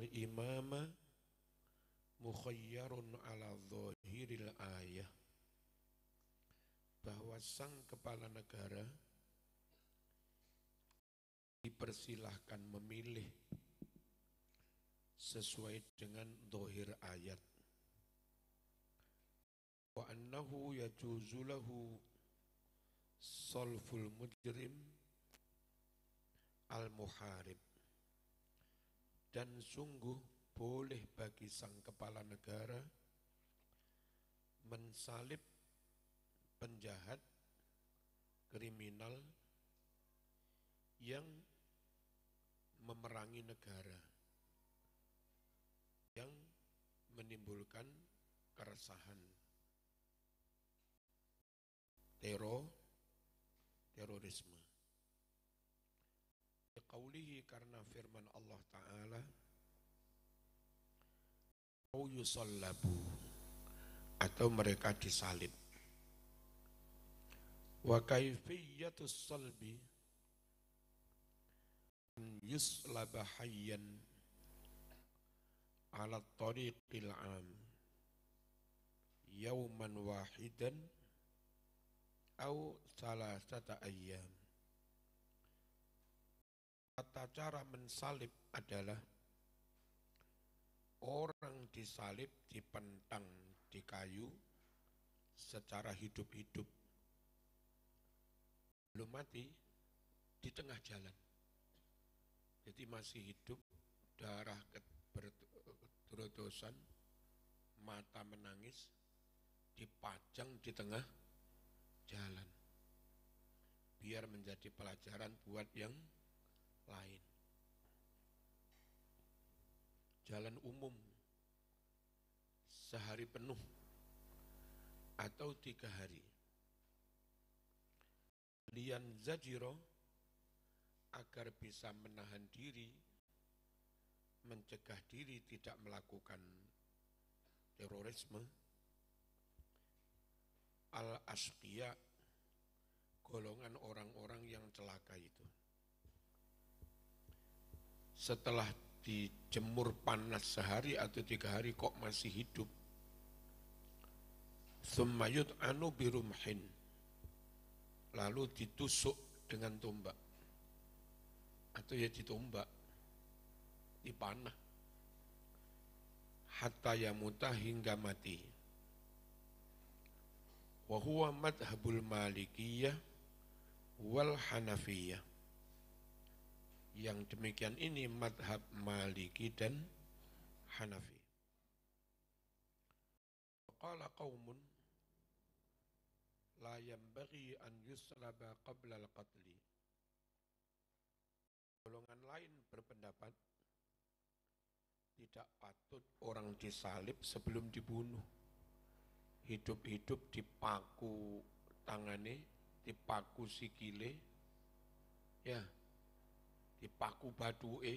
annal imama mukhayyarun ala zahiril ayah, bahwa sang kepala negara dipersilahkan memilih sesuai dengan zahir ayat. Wa annahu yajuzu lahu salful mujrim al-muharib, dan sungguh boleh bagi sang kepala negara mensalib penjahat kriminal yang memerangi negara, yang menimbulkan keresahan, terorisme. Qaulihi, karena firman Allah Ta'ala, au yusallabu, atau mereka disalib. Wa kaifiyatus salbi an yuslaba hayyan ala tariqil am yauman wahidan au salasata ayyam. Tata cara mensalib adalah orang disalib, dipentang di kayu secara hidup-hidup, belum mati, di tengah jalan. Jadi masih hidup, darah berterodosan, mata menangis, dipajang di tengah jalan. Biar menjadi pelajaran buat yang lain. Jalan umum sehari penuh atau 3 hari. Lian zajiro, agar bisa menahan diri, mencegah diri tidak melakukan terorisme. Al-asqiya, golongan orang-orang yang celaka itu. Setelah dijemur panas sehari atau 3 hari kok masih hidup. Tsumma yud'anu birumhin, lalu ditusuk dengan tombak, atau ya ditombak, dipanah, hatta yamuta, hingga mati. Wa huwa madhabul malikiyah wal hanafiyah. Yang demikian ini madhab Maliki dan Hanafi. Qala qaumun la yanbaghi an yuslaba qabla al-qatli. Golongan lain berpendapat tidak patut orang disalib sebelum dibunuh. Hidup-hidup dipaku tangane, dipaku sikile, ya, dipaku baduke,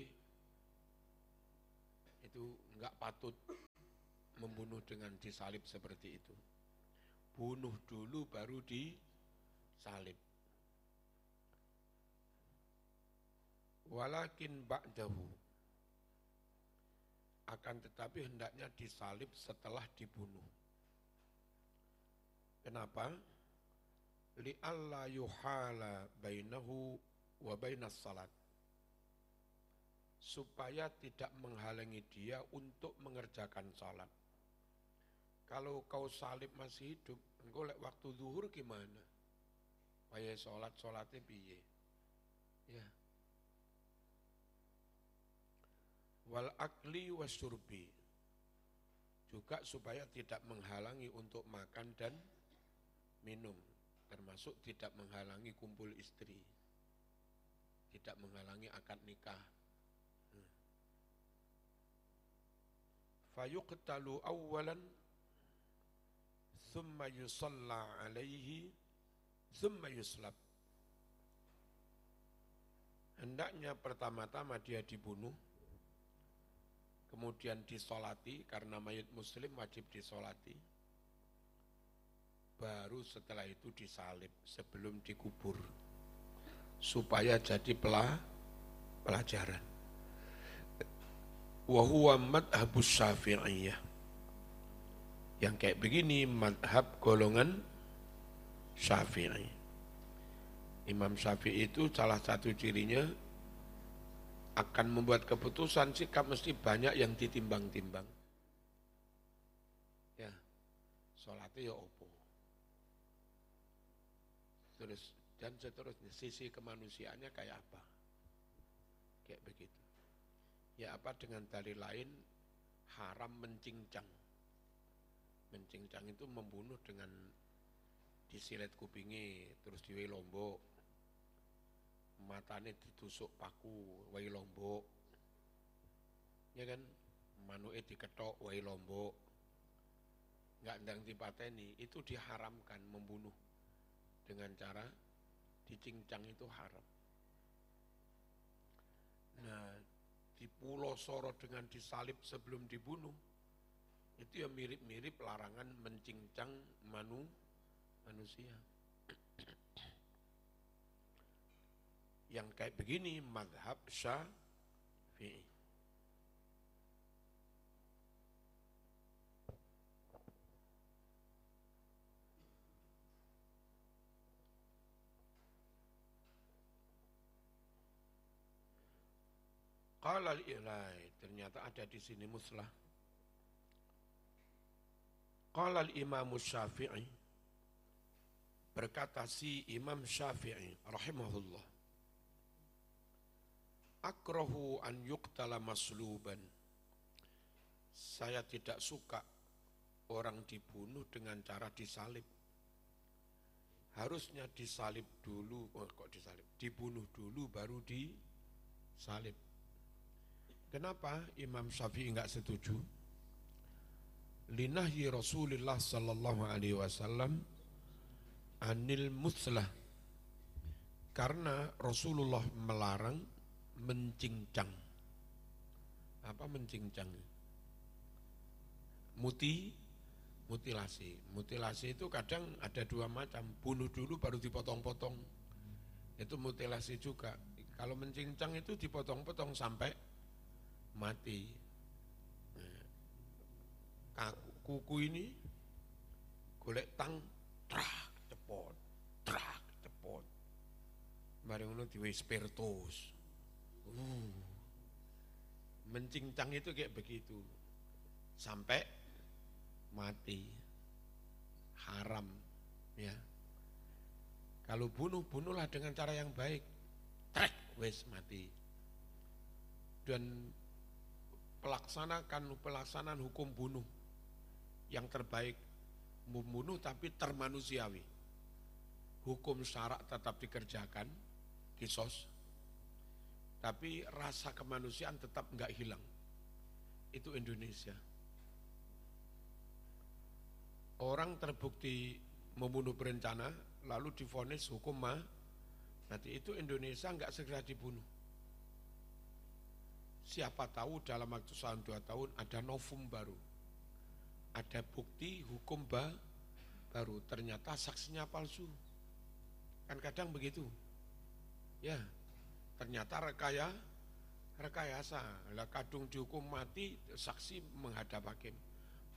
itu enggak patut membunuh dengan disalib seperti itu. Bunuh dulu baru disalib. Walakin ba'dahu, akan tetapi hendaknya disalib setelah dibunuh. Kenapa? Li'alla yuhala bainahu wa bainas salat, supaya tidak menghalangi dia untuk mengerjakan salat. Kalau kau salib masih hidup, engkau lek waktu zuhur gimana? Payah salatnya piye? Ya. Wal akli wasyurbi, juga supaya tidak menghalangi untuk makan dan minum, termasuk tidak menghalangi kumpul istri, tidak menghalangi akad nikah. Fayuqtalu awwalan thumma yusalla alaihi thumma yuslab. Hendaknya pertama-tama dia dibunuh, kemudian disolati, karena mayit muslim wajib disolati, baru setelah itu disalib sebelum dikubur, supaya jadi pelajaran. wa huwa madhabus Syafi'iyah. Yang kayak begini madhab golongan Syafi'i. Imam Syafi'i itu salah satu cirinya akan membuat keputusan sikap mesti banyak yang ditimbang-timbang. Ya, sholatnya ya opo. Terus dan seterusnya, sisi kemanusiaannya kayak apa? Kayak begitu. Ya apa dengan dalil lain haram mencincang. Mencincang itu membunuh dengan disilet kupingi, terus diwei lombok, matanya ditusuk paku, wai lombok, ya kan, manuke diketok, wai lombok, nggak ndang dipateni, itu diharamkan membunuh dengan cara dicincang itu haram. Nah, di Pulau Soro dengan disalib sebelum dibunuh, itu ya mirip-mirip larangan mencincang manusia. Yang kayak begini mazhab Syafi'i. Qala al-Ilai, ternyata ada di sini muslah. Qala al-Imam Syafi'i, berkata si Imam Syafi'i rahimahullah, akrahu an yuqtala masluban. Saya tidak suka orang dibunuh dengan cara disalib. Harusnya disalib dulu, dibunuh dulu baru disalib. Kenapa Imam Syafi'i enggak setuju? Linahyi Rasulullah sallallahu alaihi wasallam anil muslah. Karena Rasulullah melarang mencincang. Apa mencincang? Mutilasi. Mutilasi itu kadang ada dua macam. Bunuh dulu baru dipotong-potong. Itu mutilasi juga. Kalau mencincang itu dipotong-potong sampai mati. Kuku ini golek tang trak cepot. Mari ngono diwe spiritus. Mencincang itu kayak begitu. Sampai mati. Haram, ya. Kalau bunuhlah dengan cara yang baik. Trek wis mati. Dan pelaksanaan hukum bunuh yang terbaik, membunuh tapi termanusiawi. Hukum syarak tetap dikerjakan, kisos, tapi rasa kemanusiaan tetap enggak hilang. Itu Indonesia. Orang terbukti membunuh berencana, lalu divonis hukum mati. Itu Indonesia enggak segera dibunuh. Siapa tahu dalam waktu 1-2 tahun ada novum baru. Ada bukti hukum baru, ternyata saksinya palsu. Kan kadang begitu. Ya, ternyata rekayasa. Lah kadung dihukum mati, saksi menghadap hakim.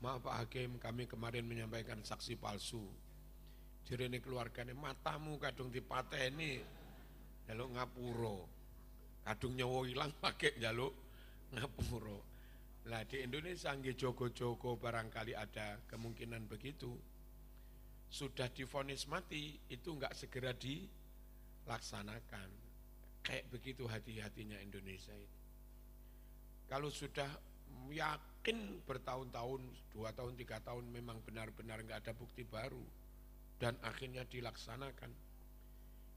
Maaf Pak Hakim, kami kemarin menyampaikan saksi palsu. Jirene keluargane matamu kadung dipateni, jaluk ngapuro. Kadung nyawa hilang pakai jaluk ngapuro. Lah di Indonesia nggih jogo-jogo barangkali ada kemungkinan begitu. Sudah divonis mati itu enggak segera dilaksanakan. Kayak begitu hati-hatinya Indonesia itu. Kalau sudah yakin bertahun-tahun, 2 tahun, 3 tahun memang benar-benar enggak ada bukti baru dan akhirnya dilaksanakan,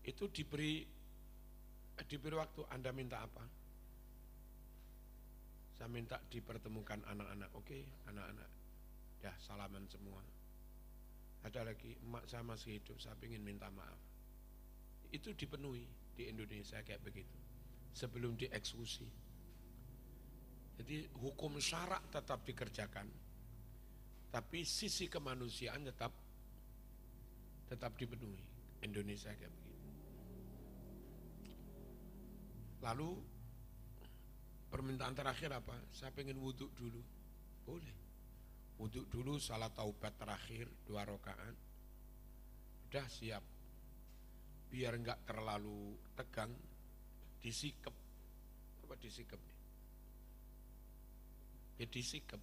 itu diberi waktu. Anda minta apa? Saya minta dipertemukan anak-anak. Oke, anak-anak, dah salaman semua. Ada lagi, emak saya masih hidup, saya ingin minta maaf. Itu dipenuhi di Indonesia kayak begitu, sebelum dieksekusi. Jadi hukum syarak tetap dikerjakan, tapi sisi kemanusiaan tetap dipenuhi. Indonesia kayak begitu. Lalu permintaan terakhir apa? Saya pengen wudhu dulu. Boleh. Wudhu dulu, salat taubat terakhir 2 rakaat. Udah siap. Biar enggak terlalu tegang, disikep. Apa disikep nih? Ya disikep.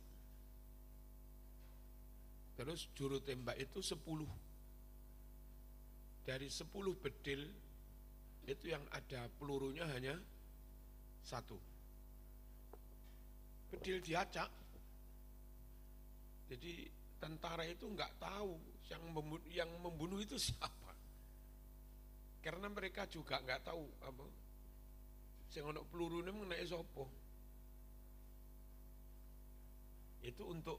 Terus juru tembak itu 10. Dari 10 bedil, itu yang ada pelurunya hanya 1. Bedil diacak. Jadi tentara itu enggak tahu yang membunuh itu siapa. Karena mereka juga enggak tahu apa. Sing ono pelurune mengenai sapa. Itu untuk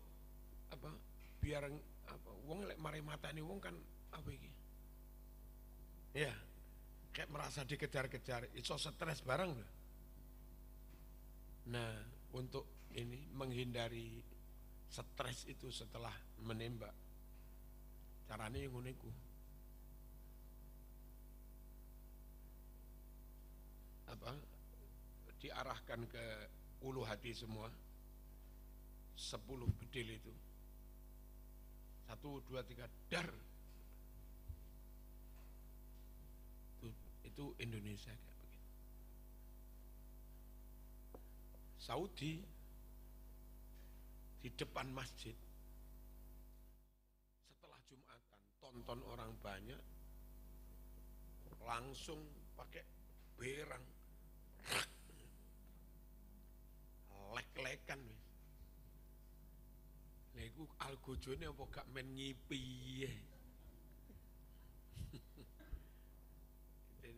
apa? Biar apa? Wong lek mari matani wong kan apa iki? Ya, kayak merasa dikejar-kejar, iso stres bareng. Nah, untuk ini menghindari stres itu setelah menembak, caranya yang uniku. Apa? Diarahkan ke ulu hati semua, 10 bedil itu. 1, 2, 3, dar. Itu Indonesia kayak begitu. Saudi di depan masjid setelah Jumatan tonton orang banyak langsung pakai berang lek-lekan wis. Lha iku algojone apa gak men ngipi.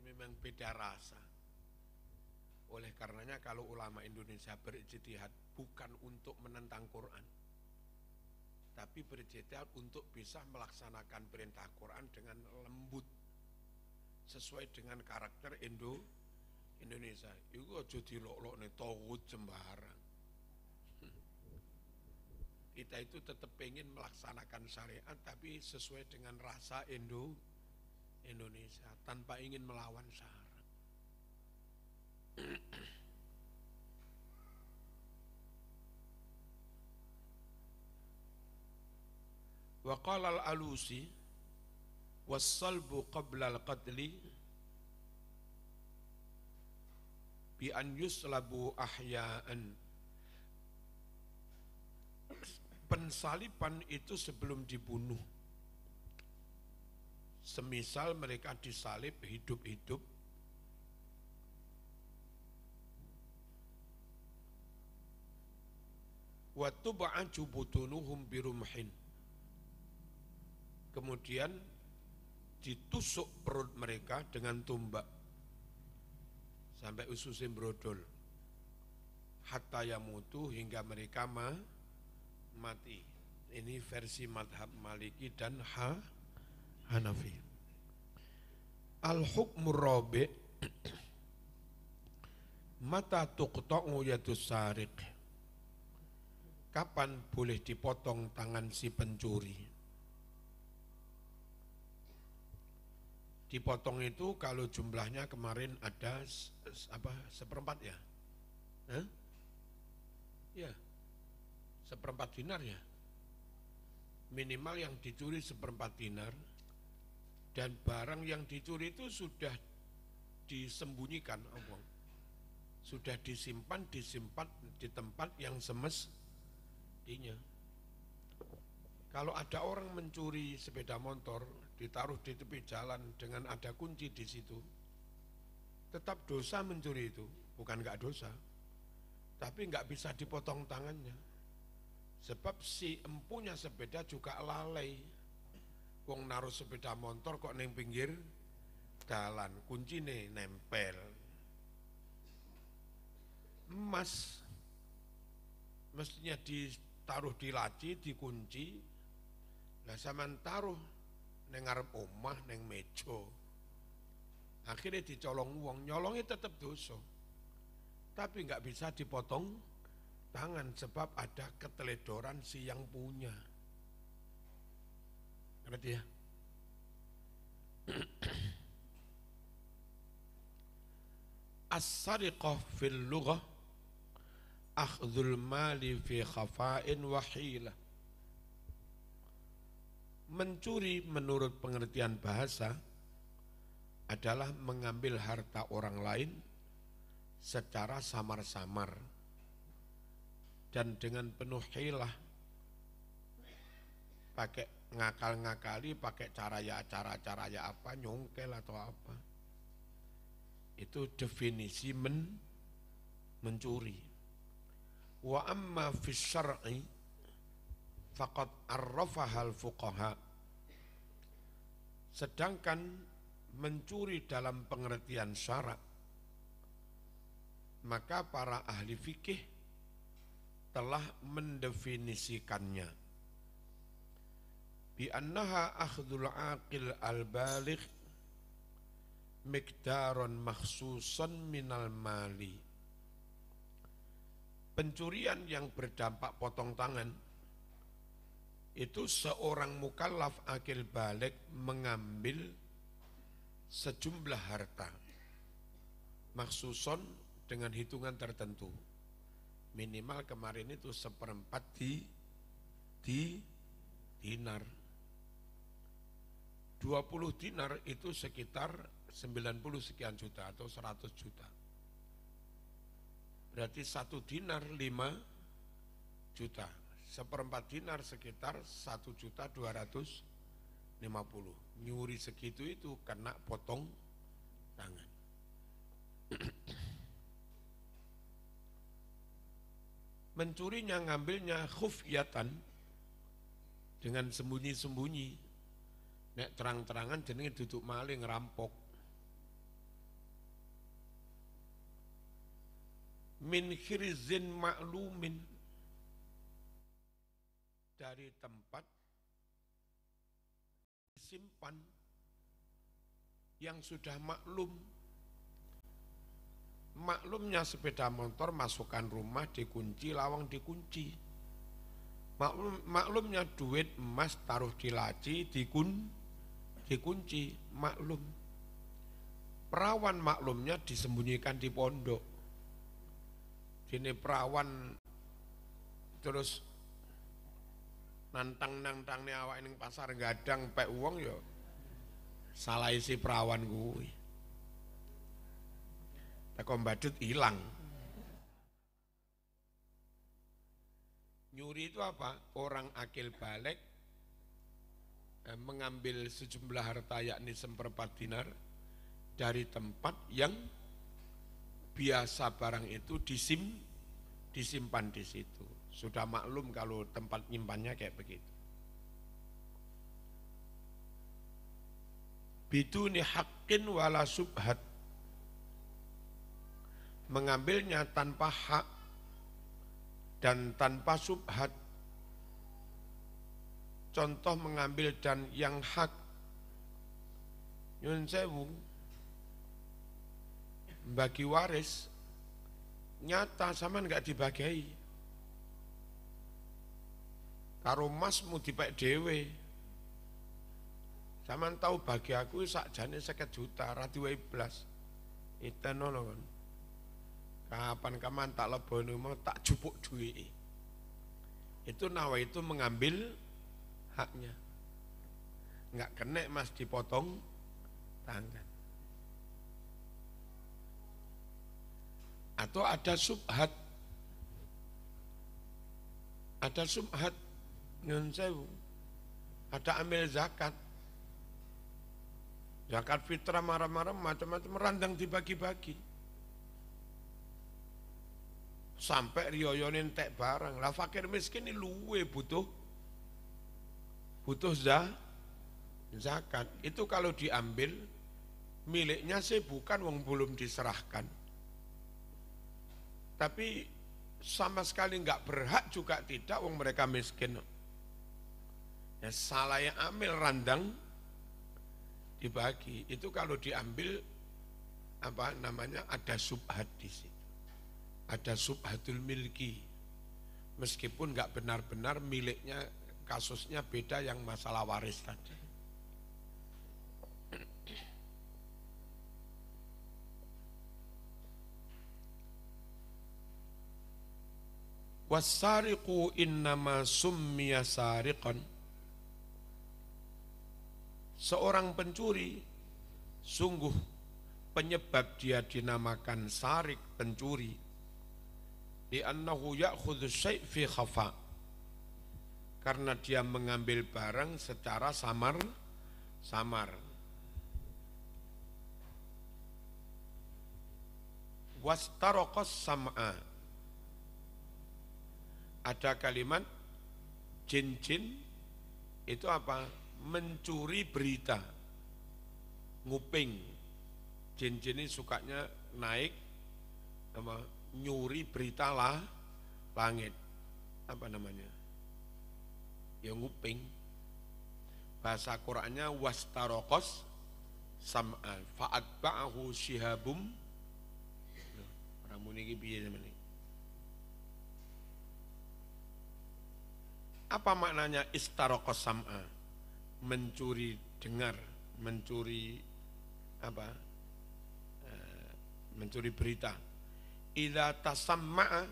Memang beda rasa. Oleh karenanya kalau ulama Indonesia berijtihad bukan untuk menentang Quran, tapi berijtihad untuk bisa melaksanakan perintah Quran dengan lembut sesuai dengan karakter Indonesia. Iku aja dilok-lokne tawud sembarang. Kita itu tetap pengen melaksanakan syariat tapi sesuai dengan rasa Indonesia tanpa ingin melawan syarat. Wa qala al-Alusi was-salbu qabla al-qatli bi an yuslabu ahya'an. Pensaliban itu sebelum dibunuh. Semisal mereka disalib hidup-hidup, wa tub'aju butunuhum birumhin, kemudian ditusuk perut mereka dengan tombak sampai ususnya brodol, hatta yamutu, hingga mereka mati. Ini versi madhab Maliki dan Hanafi. Al-hukmur rabi' mata tuqta'u yadus sariq. Kapan boleh dipotong tangan si pencuri? Dipotong itu kalau jumlahnya kemarin ada seperempat ya? Ya, seperempat dinar ya. Minimal yang dicuri seperempat dinar. Dan barang yang dicuri itu sudah disembunyikan, sudah disimpan di tempat yang semestinya. Kalau ada orang mencuri sepeda motor, ditaruh di tepi jalan dengan ada kunci di situ, tetap dosa mencuri itu, bukan enggak dosa, tapi enggak bisa dipotong tangannya. Sebab si empunya sepeda juga lalai. Wong naruh sepeda motor kok neng pinggir jalan, kuncine nempel. Emas mestinya ditaruh di laci, dikunci. Lah sampean taruh neng ngarep omah, neng meja. Akhirnya dicolong wong, nyolongnya tetap dosa. Tapi enggak bisa dipotong tangan sebab ada keteledoran si yang punya. Ngerti ya? As-sariqah fil lughah akhdhul mali fi khafa'in wa hilah. Mencuri menurut pengertian bahasa adalah mengambil harta orang lain secara samar-samar dan dengan penuh hilah, pakai ngakal-ngakali, pakai cara ya apa, nyongkel atau apa. Itu definisi mencuri. Wa amma fis syar'i faqad arrafahal fuqaha. Sedangkan mencuri dalam pengertian syarak, maka para ahli fikih telah mendefinisikannya bi annaha akhdhul aqil al-baligh miqdaron makhsusan minal mali. Pencurian yang berdampak potong tangan itu seorang mukallaf akil balik mengambil sejumlah harta makhsuson dengan hitungan tertentu. Minimal kemarin itu 1/4 di dinar. 20 dinar itu sekitar 90 sekian juta atau 100 juta. Berarti 1 dinar 5 juta. 1/4 dinar sekitar 1.250.000. Nyuri segitu itu kena potong tangan. Mencurinya, ngambilnya khufyatan, dengan sembunyi-sembunyi. Nek terang-terangan jenenge duduk maling, rampok. Min khirzin ma'lumin, dari tempat simpan yang sudah maklum. Maklumnya sepeda motor masukkan rumah dikunci, lawang dikunci. Maklumnya duit emas taruh di laci dikunci, maklum. Perawan maklumnya disembunyikan di pondok. Dene perawan terus nantang-nantangnya awak ning pasar gadang pek uang ya salah isi perawan kuwi. Teko badut hilang. Nyuri itu apa? Orang akil balik mengambil sejumlah harta yakni 1/4 dinar dari tempat yang biasa barang itu disimpan di situ. Sudah maklum kalau tempat nyimpannya kayak begitu. Biduni haqqin wala subhat, mengambilnya tanpa hak dan tanpa subhat. Contoh mengambil dan yang hak, nyun sewu, bagi waris nyata sama enggak dibagai. Karo masmu dipek dhewe. Sampean tahu bagi aku sakjane 50 juta, ra diwehi blas. Itenono kan. Kapan-kapan tak leboni mau tak jupuk duit. Itu nawa itu mengambil haknya. Enggak kena mas dipotong tangan. Atau ada subhat. Ada subhat nyun sewu. Ada ambil zakat. Zakat fitrah marah-marah macam-macam randang dibagi-bagi. Sampai riyoyonin tek barang. Lah fakir miskin ini luwe butuh zakat. Itu kalau diambil miliknya sih bukan wong belum diserahkan. Tapi sama sekali enggak berhak juga tidak wong mereka miskin. Ya salah yang ambil randang dibagi. Itu kalau diambil apa namanya ada subhat di situ. Ada subhatul milki, meskipun enggak benar-benar miliknya, kasusnya beda yang masalah waris tadi. Wasariqu innama summiya sariqan. Seorang pencuri, sungguh penyebab dia dinamakan sarik, pencuri. Li'annahu ya'khudhu syai' fi khafa. Karena dia mengambil barang secara samar. Wastaraqas sam'a. Ada kalimat jin-jin itu apa? Mencuri berita, nguping. Jin-jin ini sukanya naik, nyuri berita langit. Apa namanya? Ya nguping. Bahasa Qur'annya wastaraqas sam'a fa'atba'ahu shihabum. Orang muni iki piye sampeyan? Apa maknanya istaraqas sam'a? Mencuri dengar, mencuri apa? Mencuri berita. Idza tasamma'a,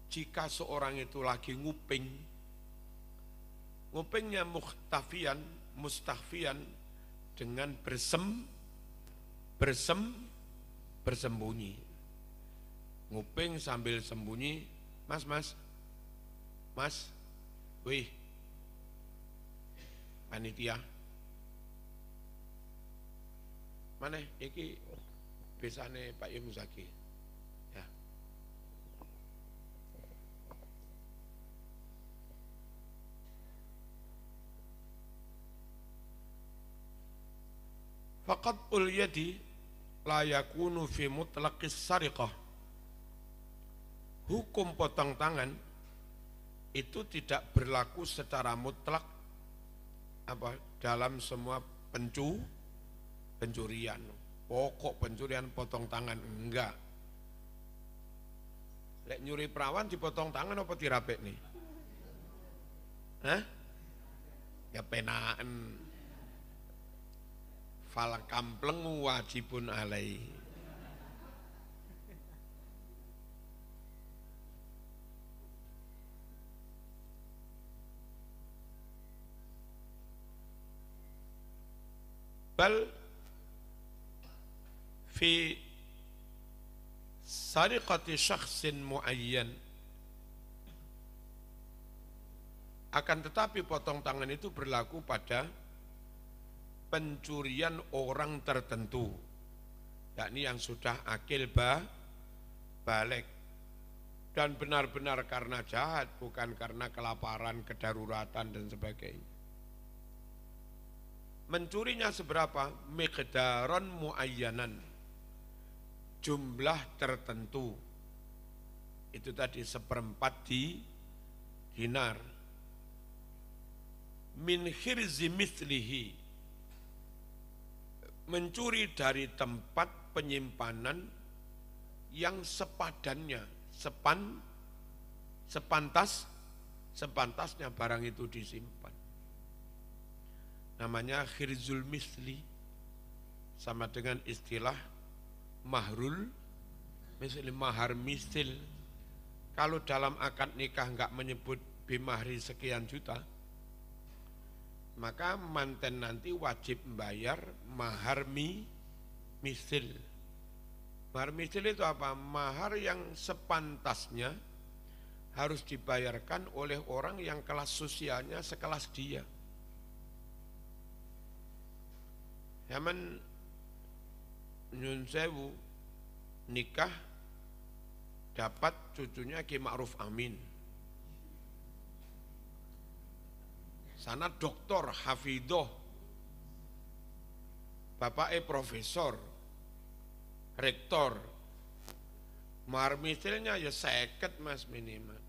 jika seorang itu lagi nguping, ngupingnya mustahfian dengan bersembunyi. Nguping sambil sembunyi, mas, wih, panitia, mana iki besane Pak Yemuzaki, ya. Faqat'ul yadi la yakunu fi mutlaqis sariqah. Hukum potong tangan itu tidak berlaku secara mutlak dalam semua pencurian. Pokok pencurian potong tangan enggak. Lek nyuri perawan dipotong tangan apa dirapek nih? Hah? Ya penaan. Fal kampleng wajibun alai. Bal fi sariqati syakhsin muayyan, akan tetapi potong tangan itu berlaku pada pencurian orang tertentu, yakni yang sudah akil balik dan benar-benar karena jahat, bukan karena kelaparan, kedaruratan dan sebagainya. Mencurinya seberapa? Miqdaron muayyanan, jumlah tertentu. Itu tadi 1/4 dinar. Min khirzi mithlihi, mencuri dari tempat penyimpanan yang sepadannya, sepantasnya barang itu disimpan. Namanya khirzul misli, sama dengan istilah mahrul misli, mahar misil. Kalau dalam akad nikah enggak menyebut bimahri sekian juta, maka manten nanti wajib membayar mahar misil. Mahar misil itu apa? Mahar yang sepantasnya harus dibayarkan oleh orang yang kelas sosialnya sekelas dia. Zaman nyun sewu nikah dapat cucunya Ki Ma'ruf Amin. Sana doktor, hafidhoh, bapaknya profesor, rektor. Mahar misilnya ya 50 mas minimal.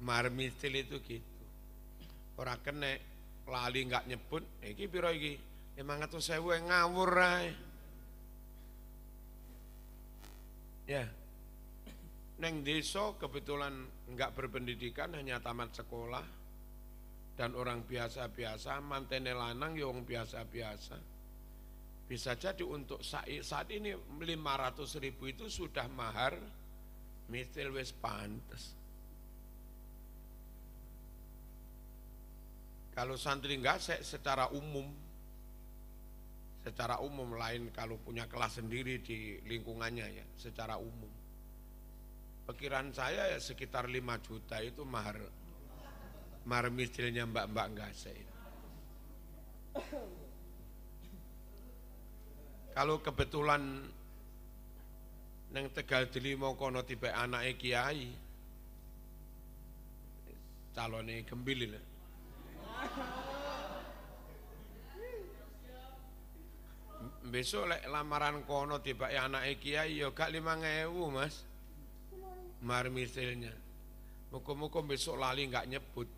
Mahar misil itu gitu. Ora kene lali enggak nyebut, iki pira iki? 500.000 ngawur ae. Ya. Neng desa kebetulan enggak berpendidikan, hanya tamat sekolah dan orang biasa-biasa, mantene lanang ya wong biasa-biasa. Bisa jadi untuk saat ini 500.000 itu sudah mahar mistil wis pantes. Kalau santri gasek secara umum lain kalau punya kelas sendiri di lingkungannya ya, secara umum. Pikiran saya ya sekitar 5 juta itu mahar mistilnya mbak-mbak gasek. Kalau kebetulan neng Tegal Delimo kono tiba anake kiai, calone gembil lah. Besok lek lamaran kono tiba anake kiai yo gak 5.000 mas, mahar misilnya. Muka-muka besok lali nggak nyebut.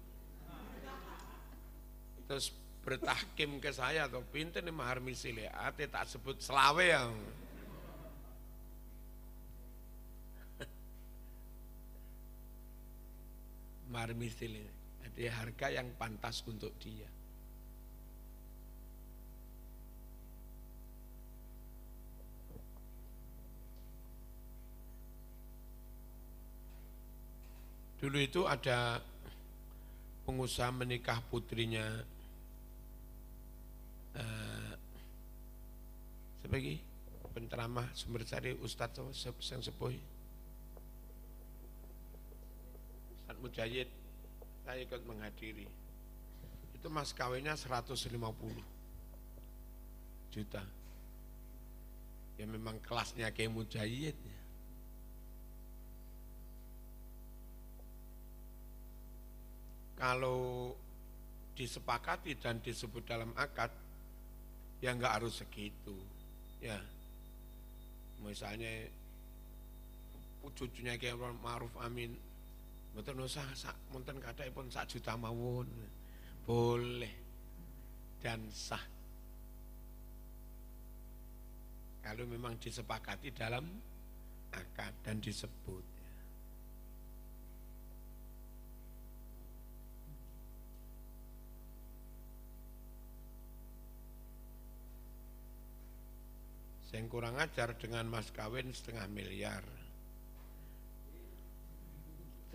Terus bertahkim ke saya atau pinter nih mahar misil ya, ate tak sebut selawe yang mahar misil ini, jadi harga yang pantas untuk dia. Dulu itu ada pengusaha menikah putrinya sebagai penceramah sumber cari Ustadz yang sepuh Ustadz Mujahid, saya ikut menghadiri. Itu mas kawinnya 150 juta. Ya memang kelasnya kayak Mujahid. Kalau disepakati dan disebut dalam akad, ya enggak harus segitu. Ya, misalnya cucunya kayak Ma'ruf Amin, mboten usah mboten kathahipun 1 juta mawon, boleh dan sah. Kalau memang disepakati dalam akad dan disebut. Yang kurang ajar dengan mas kawin 0,5 miliar.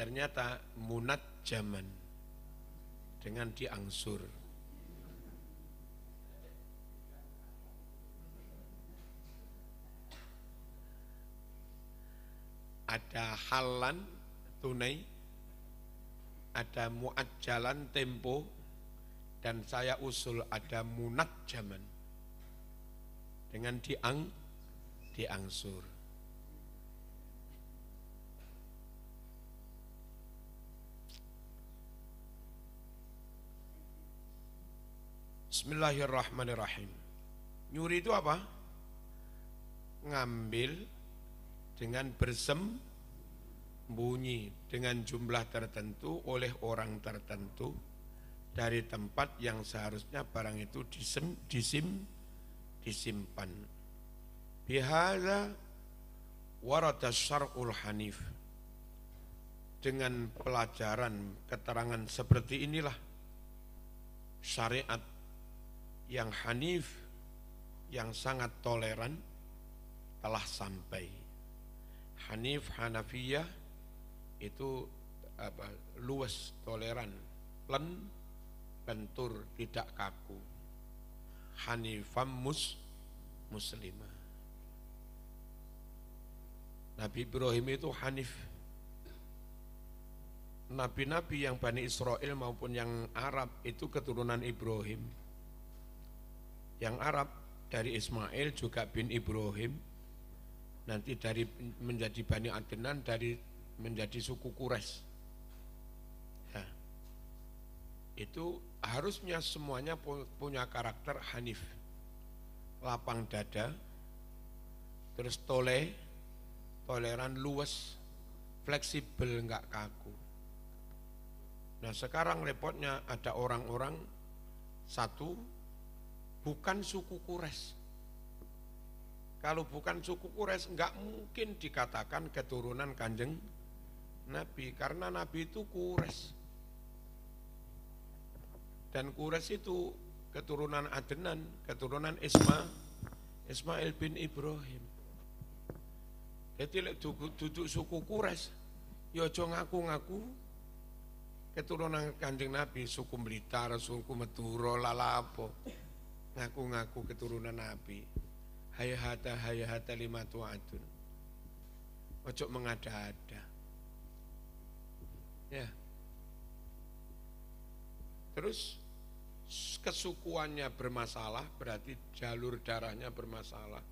Ternyata munat zaman dengan diangsur. Ada halan tunai, ada muajjalan tempo, dan saya usul ada munat zaman dengan diangsur. Bismillahirrahmanirrahim. Nyuri itu apa? Ngambil dengan bersembunyi dengan jumlah tertentu oleh orang tertentu dari tempat yang seharusnya barang itu disimpan. Bihadza warada syar'ul hanif. Dengan pelajaran keterangan seperti inilah syariat yang hanif, yang sangat toleran telah sampai. Hanif, Hanafiyah itu luas, toleran, lentur, tidak kaku. Hanifam muslimah. Nabi Ibrahim itu hanif. Nabi-nabi yang Bani Israel maupun yang Arab itu keturunan Ibrahim. Yang Arab dari Ismail juga bin Ibrahim, nanti dari menjadi Bani Adnan, dari menjadi suku Quraisy. Ya. Itu harusnya semuanya punya karakter hanif, lapang dada, terus toleran, luas, fleksibel, enggak kaku. Nah sekarang repotnya ada orang-orang satu bukan suku Quraisy. Kalau bukan suku Quraisy enggak mungkin dikatakan keturunan Kanjeng Nabi, karena Nabi itu Quraisy. Dan Quraisy itu keturunan Adnan, keturunan Ismail bin Ibrahim. Jadi lek duduk suku Quraisy, ya aja ngaku-ngaku keturunan Kanjeng Nabi, suku Blitar, suku Madura, lala apa. Ngaku-ngaku keturunan Nabi. Hayhata lima tu'adun. Ojo mengada-ada. Ya. Terus kesukuannya bermasalah, berarti jalur darahnya bermasalah.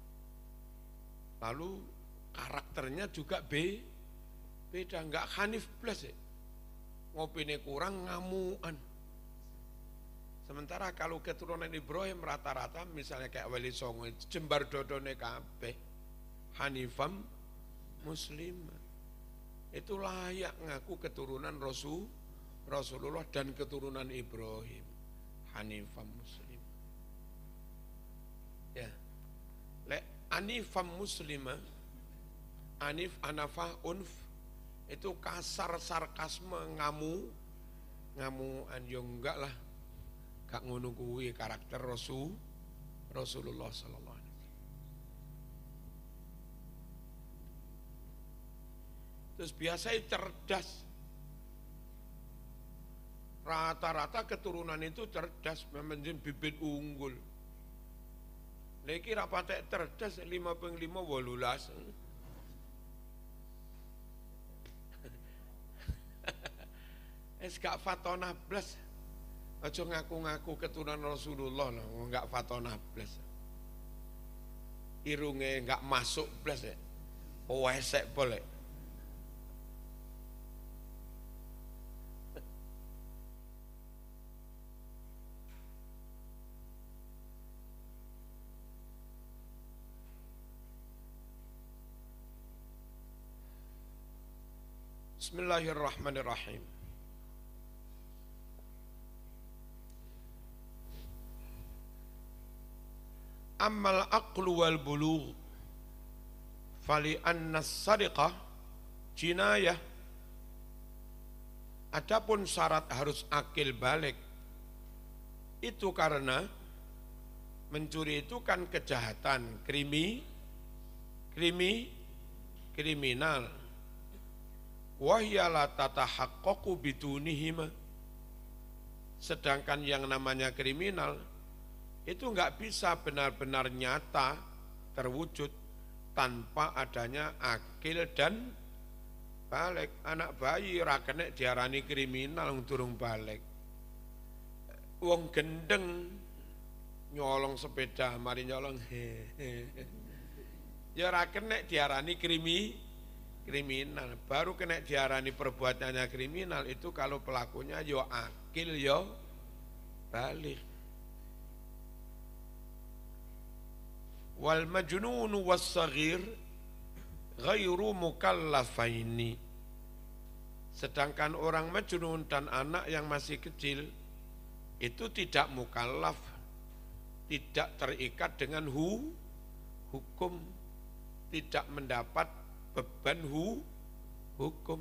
Lalu karakternya juga beda, enggak Hanif plus ya. Ngopine kurang, ngamuan. Sementara kalau keturunan Ibrahim rata-rata misalnya kayak Wali Songo jembar dodone kabeh. Hanifam Muslim. Itu layak ngaku keturunan Rasulullah dan keturunan Ibrahim. Hanifam Muslim. Ya. Lek Hanifam Muslimah, Hanif, Anafah, Unf, itu kasar, sarkasme, ngamuan, ya enggak lah. Gak ngono kuwi karakter Rasulullah sallallahu alaihi wasallam. Terus biasanya cerdas. Rata-rata keturunan itu cerdas, memang bibit unggul. Lagi rapate cerdas 5/5 18. Gak fatonah blas. Aja ngaku-ngaku keturunan Rasulullah lah, enggak fatonah blas. Irunge enggak masuk blas ya. Wesek boleh. Bismillahirrahmanirrahim. Ammal aqlu wal bulugh fali anna sadiqah jinayah. Adapun syarat harus akil balik itu karena mencuri itu kan kejahatan, kriminal. Wahya la tatahaqqaqu bidunihima. Sedangkan yang namanya kriminal itu enggak bisa benar-benar nyata terwujud tanpa adanya akil dan balik. Anak bayi ra kena diarani kriminal wong durung balik. Wong gendeng nyolong sepeda mari nyolong ya ra kena diarani kriminal. Baru kena diarani perbuatannya kriminal itu kalau pelakunya yo akil yo balik. Wal majnun was saghir ghairu mukallafaini. Sedangkan orang majnun dan anak yang masih kecil itu tidak mukallaf, tidak terikat dengan hukum, tidak mendapat beban hukum.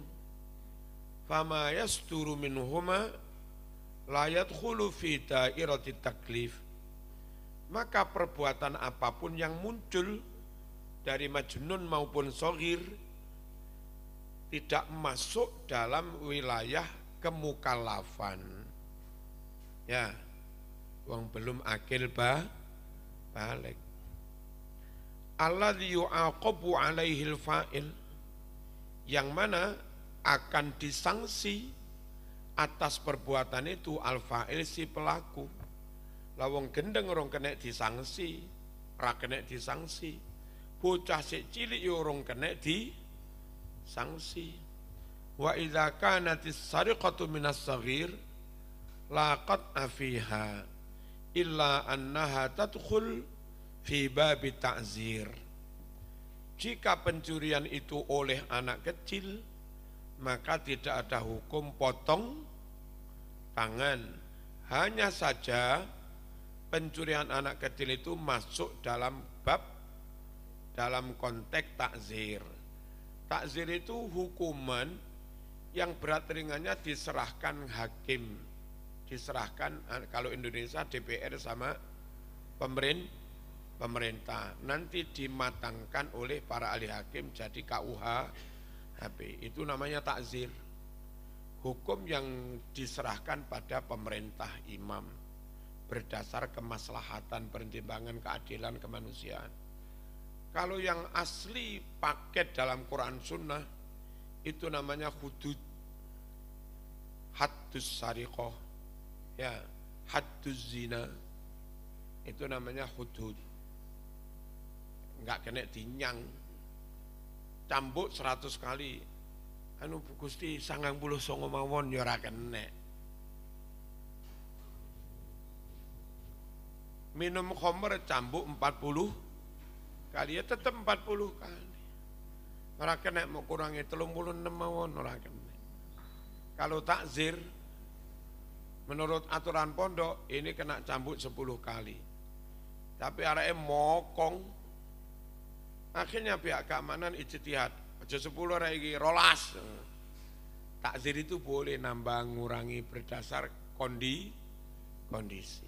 Fama yasturu minhuma la yadkhulu fi dairati taklif. Maka perbuatan apapun yang muncul dari majnun maupun shaghir tidak masuk dalam wilayah kemukallafan. Ya, wong belum akil balik. Alladzi yu'aqabu 'alaihil fa'il, yang mana akan disangsi atas perbuatan itu al-fa'il si pelaku. Lawang gendeng orang kena disangsi, ra kena disangsi. Bocah sik cilik yo orang kena disangsi. Wa idza kanatis sariqatu minas saghir laqad afiha illa annaha tadkhul fi babi ta'zir. Jika pencurian itu oleh anak kecil, maka tidak ada hukum potong tangan. Hanya saja pencurian anak kecil itu masuk dalam konteks takzir. Takzir itu hukuman yang berat ringannya diserahkan hakim, diserahkan kalau Indonesia DPR sama pemerintah. Nanti dimatangkan oleh para ahli hakim jadi KUHP. Itu namanya takzir. Hukum yang diserahkan pada pemerintah imam berdasar kemaslahatan, pertimbangan keadilan kemanusiaan. Kalau yang asli paket dalam Quran Sunnah itu namanya hudud, haddus sariqah, ya, haddus zina, itu namanya hudud. Enggak kena dinyang, cambuk 100 kali. Anu Gusti 99 mawon ya ora kena. Minum khamr cambuk 40 kali ya tetap 40 kali. Ora kena mau kurangi 36 mawon ora kena. Kalau takzir menurut aturan pondok ini kena cambuk 10 kali. Tapi areke mokong. Akhirnya pihak keamanan ijtihad. Aja 10 ora iki 12. Takzir itu boleh nambah ngurangi berdasar kondisi.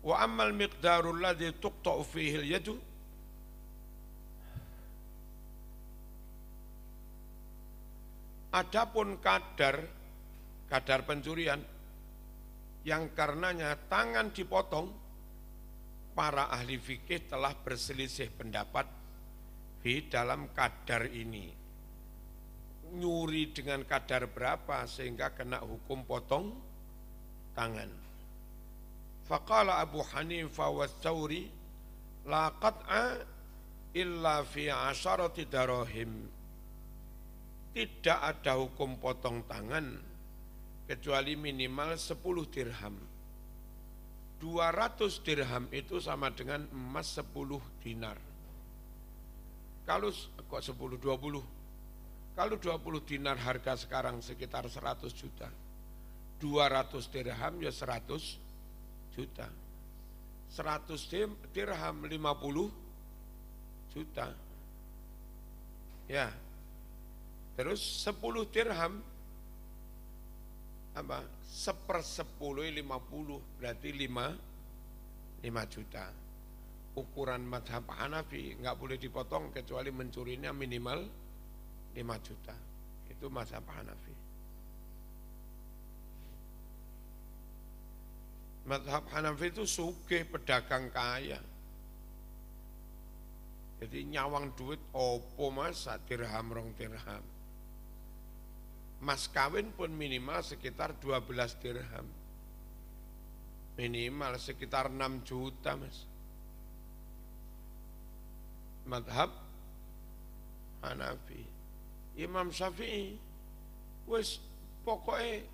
Wa ammal miqdarul ladzi tuqta'u fihi al-yadu adapun kadar pencurian yang karenanya tangan dipotong, para ahli fikih telah berselisih pendapat di dalam kadar ini. Nyuri dengan kadar berapa sehingga kena hukum potong tangan. Faqala Abu Hanifah wa Tsauri la qat'a illa fi 'asharati darahim. Tidak ada hukum potong tangan kecuali minimal 10 dirham. 200 dirham itu sama dengan emas 10 dinar. Kalau kok 10, 20. Kalau 20 dinar harga sekarang sekitar 100 juta. 200 dirham ya 100 juta. 100 dirham 50 juta. Ya. Terus 10 dirham apa? 1/10 50 berarti 5 juta. Ukuran mazhab Hanafi enggak boleh dipotong kecuali mencurinya minimal 5 juta. Itu mazhab Hanafi. Mazhab Hanafi itu sugih, pedagang kaya. Jadi nyawang duit opo mas, dirham rong dirham. Mas kawin pun minimal sekitar 12 dirham. Minimal sekitar 6 juta mas. Madhab Hanafi. Imam Syafi'i wis pokoknya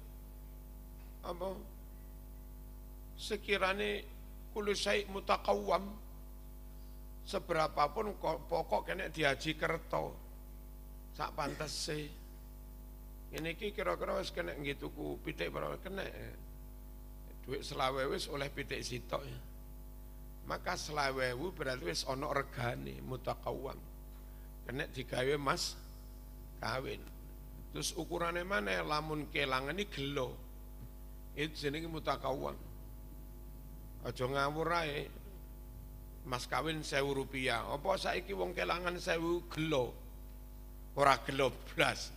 apa sekiranya kullu syai' mutakawwam, seberapapun pokok kena dihaji kerto sak pantese. Ini kira-kira wis kena nggih tuku pitik berapa kena. Duit 20.000 wis oleh pitik sitok ya. Maka 20.000 berarti wis ana regane mutakawwam. Kena digawe mas kawin. Terus ukurannya mana? Lamun kelangan ini gelo. Itu jenenge mutakawwam. Aja ngawur ae. Mas kawin 1.000 rupiah. Apa saiki wong kelangan 1.000 gelo? Ora gelo blas.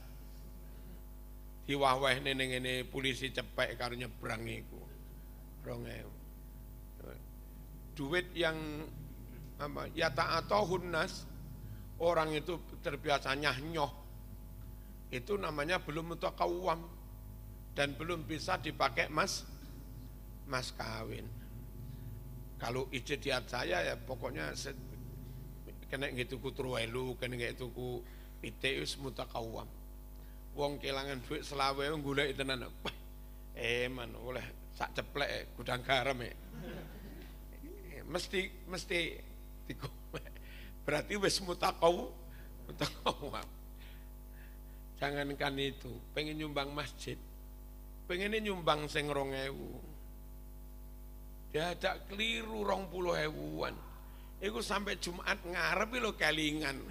Diwah-wah ini polisi cepek karo nyebrang iku. 2.000. Duit yang apa? Ya ta'atahun nas, orang itu terbiasa nyah-nyoh. Itu namanya belum mutakawwam dan belum bisa dipakai mas kawin. Kalau ijtihad saya ya pokoknya kena gitu ku truwelu, kena gitu ku pitik wis mutakawwam. Wong kelangan duit 20.000 golek tenan. Man oleh sak ceplek gudang garam ya. Mesti dikomek. Berarti wis mutakawwam. Jangankan itu, pengen nyumbang masjid. Pengennya nyumbang sing 2.000. Diajak keliru 20.000-an. Iku sampai Jumat ngarep lho kelingan.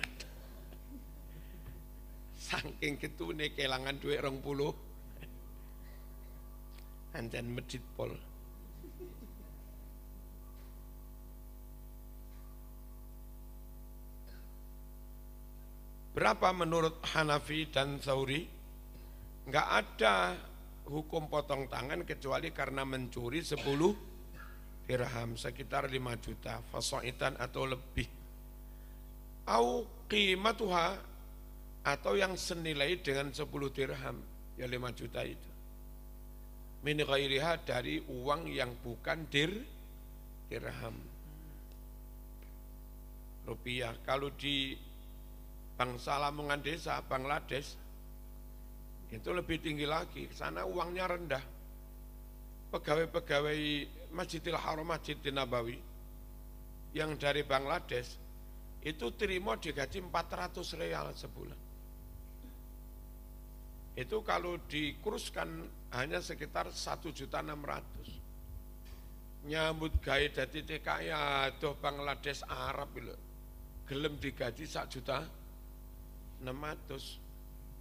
saking ketune kelangan duit 20 ancen medit pol. Berapa menurut Hanafi dan Tsauri? Enggak ada hukum potong tangan kecuali karena mencuri 10 dirham, sekitar 5 juta, fasoitan atau lebih. Au qimatuha, atau yang senilai dengan 10 dirham, ya 5 juta itu. Min ghairiha, dari uang yang bukan dirham. Rupiah. Kalau di Bangsa Lamongan Desa, Bangladesh, itu lebih tinggi lagi, sana uangnya rendah. Pegawai-pegawai Masjidil Haram, Masjidil Nabawi, yang dari Bangladesh, itu terima digaji 400 real sebulan. Itu kalau dikuruskan hanya sekitar 1.600.000. Nyambut gawe dadi TKI adoh Bangladesh Arab lho. Gelem digaji 1.600.000.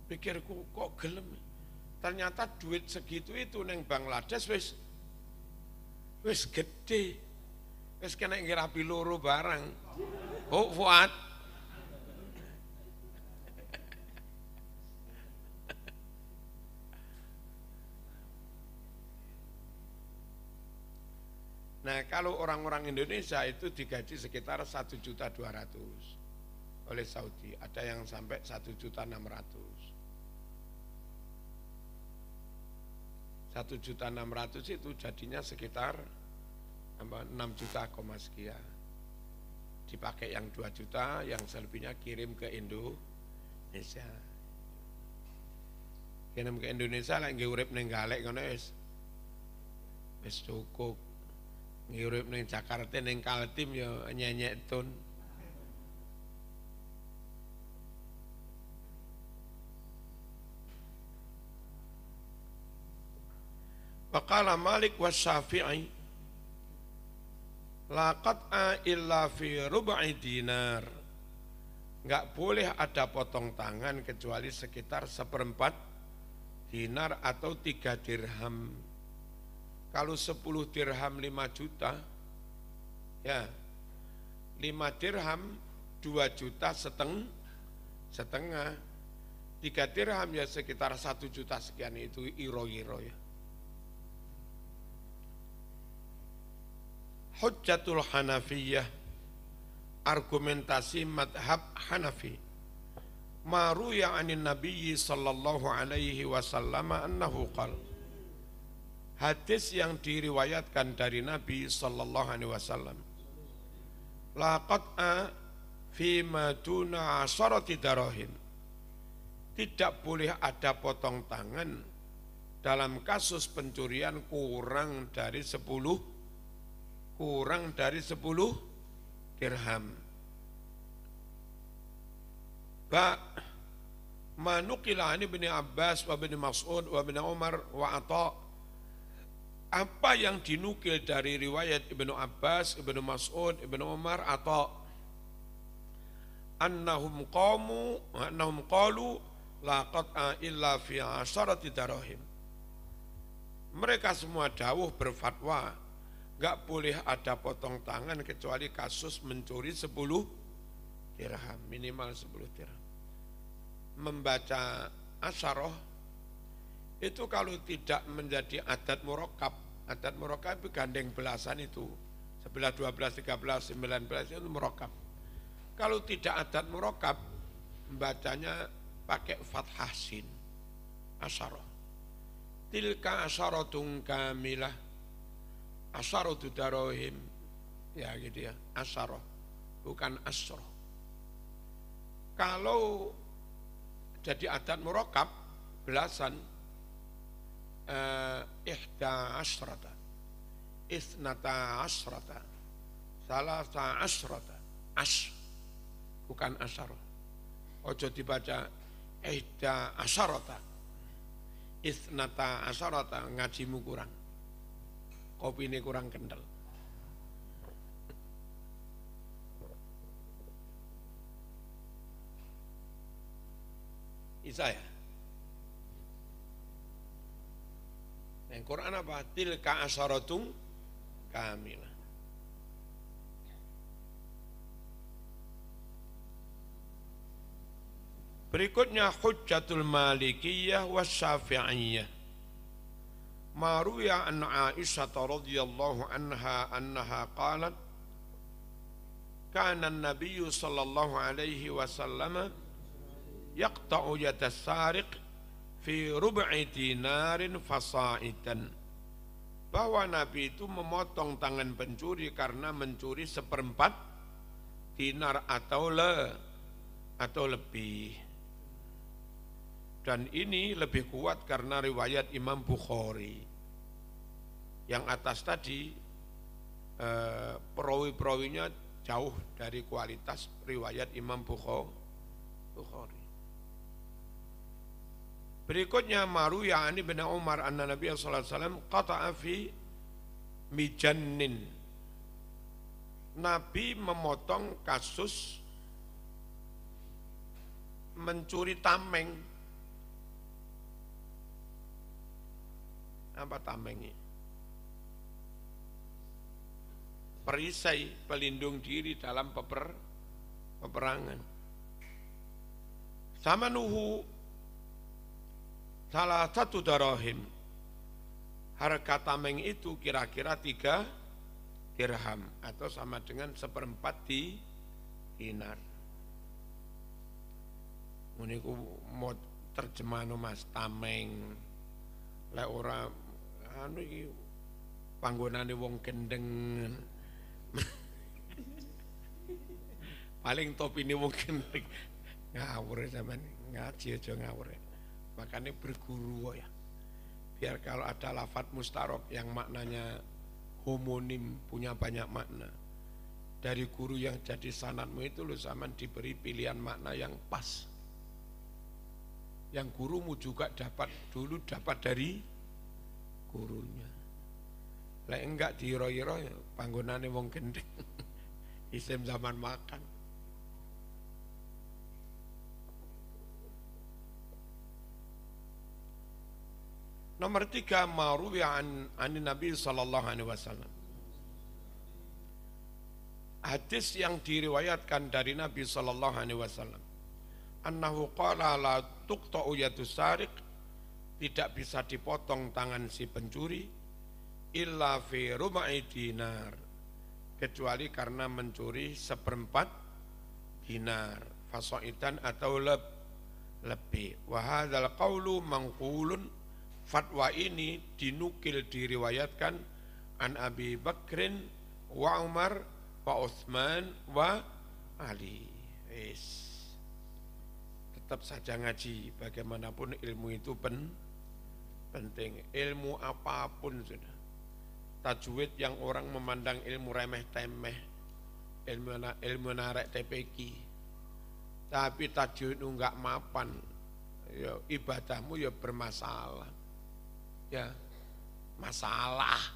Pikirku kok gelem. Ternyata duit segitu itu neng Bangladesh wis gede. Wis kena ngirapi loro barang. Oh Fuad. Nah, kalau orang-orang Indonesia itu digaji sekitar 1.200.000 oleh Saudi, ada yang sampai 1.600.000. 1.600.000 itu jadinya sekitar 6 juta sekian. Dipakai yang 2 juta, yang selebihnya kirim ke Indonesia. Kirim ke Indonesia lah nggih urip ning Galek ngono wis cukup. Ngurip ning Jakarta ning Kaltim ya nyenyek tun. Faqala Malik wa Syafi'i la qat'a illa fi rub'i dinar. Enggak boleh ada potong tangan kecuali sekitar 1/4 dinar atau 3 dirham. Kalau 10 dirham 5 juta, ya 5 dirham 2 juta setengah, 3 dirham ya sekitar 1 juta sekian, itu iro-iro ya. Hujjatul Hanafiyah, argumentasi madhab Hanafi. Maru ya'anin Nabi sallallahu alaihi wasallam annahu qala. Hadis yang diriwayatkan dari Nabi sallallahu alaihi wasallam. La qat'a fi ma duna 'asharati darahim. Tidak boleh ada potong tangan dalam kasus pencurian kurang dari 10 dirham. Ba manukila ani bin Abbas wa bin Mas'ud wa bin Umar wa Atha. Apa yang dinukil dari riwayat Ibnu Abbas, Ibnu Mas'ud, Ibnu Umar atau annahum qalu la qat'a illa fi 'asharati darahim. Mereka semua dawuh berfatwa enggak boleh ada potong tangan kecuali kasus mencuri 10 dirham, minimal 10 dirham. Membaca asyarah itu kalau tidak menjadi adat murakkab itu gandeng belasan itu, 11, 12, 13, 19 itu murakkab. Kalau tidak adat murakkab, membacanya pakai fathah sin, asyarah. Tilka asyaratun kamilah, asyaratu darahim, ya gitu ya, asyarah, bukan asyarah. Kalau jadi adat murakkab, belasan, ihda asyrata, isnata asyrata, salasa asyrata, bukan asyarah. Ojo dibaca ihda asyarata, isnata asyarata, ngajimu kurang, kopi ini kurang kental. Bisa ya? Yang Quran apa? Tilka asyaratung kamilah. Berikutnya hujjatul malikiyah was syafi'iyah. Maruya an Aisyah radhiyallahu anha qalat kana an-nabiy sallallahu alaihi wasallam yaqta'u yadas sariq fi rub'i dinarin fasaitan. Bahwa Nabi itu memotong tangan pencuri karena mencuri seperempat dinar atau lebih. Dan ini lebih kuat karena riwayat Imam Bukhari. Yang atas tadi perawi-perawinya jauh dari kualitas riwayat Imam Bukhari. Berikutnya maruya ani bin Umar anna Nabi sallallahu alaihi wasallam qata'a fi mijannin. Nabi memotong kasus mencuri tameng. Apa tameng ini? Perisai pelindung diri dalam peperangan. Sama nuhu salah satu darahim. Harga tameng itu kira-kira 3 dirham atau sama dengan seperempat dinar. Ini ku mau terjemahan Mas tameng. Lek ora anu iki panggonane wong gendeng. Paling top ini wong gendeng. Ngawur sampean, ngaji aja ngawur. Makanya berguru ya. Biar kalau ada lafadz mustarok yang maknanya homonim punya banyak makna. Dari guru yang jadi sanadmu itu lu zaman diberi pilihan makna yang pas. Yang gurumu juga dapat dari gurunya. Lek enggak diro-iro panggonane wong gendeng. Isim zaman makan. Nomor 3 ma'ruwi an Nabi sallallahu alaihi wasallam. Hadis yang diriwayatkan dari Nabi sallallahu alaihi wasallam. Annahu qala la tuqta'u yadus sariq, tidak bisa dipotong tangan si pencuri illa fi rubai dinar, kecuali karena mencuri seperempat dinar fasaitan atau lebih. Wa hadzal qaulu manqulun, fatwa ini dinukil diriwayatkan an Abi Bakrin wa Umar wa Utsman wa Ali. Tetap saja ngaji, bagaimanapun ilmu itu penting. Ilmu apapun sudah. Tajwid yang orang memandang ilmu remeh-temeh, ilmu narek TPQ. Tapi tajwid enggak mapan, ya ibadahmu ya bermasalah. Ya, masalah.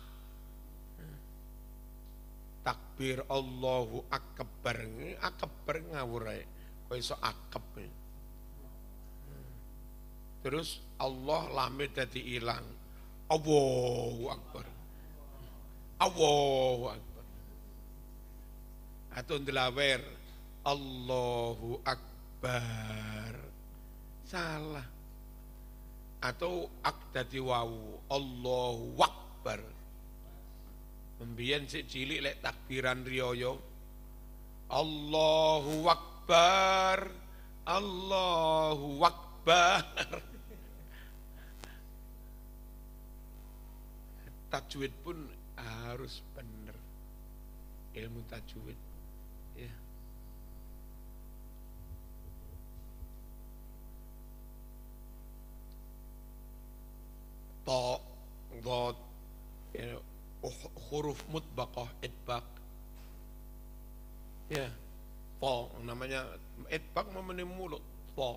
Takbir Allahu Akbar, akbar ngawur ae. Kok iso akab. Terus Allah lamit dadi ilang. Allahu Akbar. Allahu Akbar. Atau ndelawer Allahu Akbar. Salah. Atau ak dadi wawu Allahu Akbar. Mbiyen sik cilik lek takbiran riyo Allahu Akbar. Allahu Akbar. Tajwid pun harus benar, ilmu tajwid ya. Ta, dhad, ya, huruf mutbaqah, itbaq ya. Ta namanya itbaq memenuhi mulut. Ta,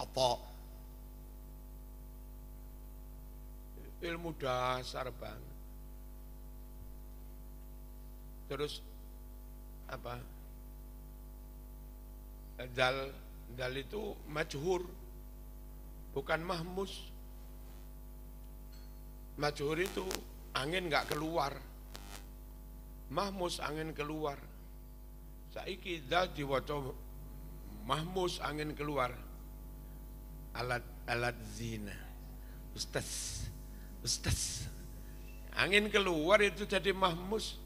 ata, ilmu dasar banget. Terus apa? Dal Dal itu majhur, bukan mahmus. Majhur itu angin nggak keluar, mahmus angin keluar. Saiki dal diwaca mahmus angin keluar. Alat zina. Ustaz, angin keluar itu jadi mahmus.